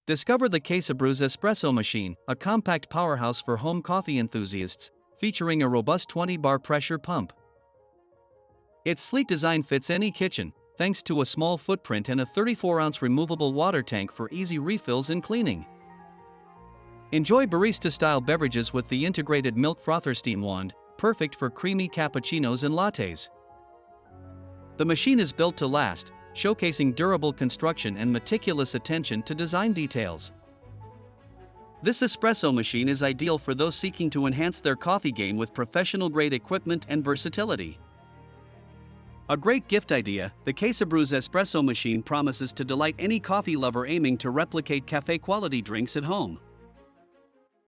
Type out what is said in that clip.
Discover the CASABREWS Espresso Machine, a compact powerhouse for home coffee enthusiasts, featuring a robust 20-bar pressure pump. Its sleek design fits any kitchen, thanks to a small footprint and a 34-ounce removable water tank for easy refills and cleaning. Enjoy barista-style beverages with the integrated milk frother steam wand, perfect for creamy cappuccinos and lattes. The machine is built to last, showcasing durable construction and meticulous attention to design details. This espresso machine is ideal for those seeking to enhance their coffee game with professional-grade equipment and versatility. A great gift idea, the CASABREWS Espresso Machine promises to delight any coffee lover aiming to replicate café-quality drinks at home.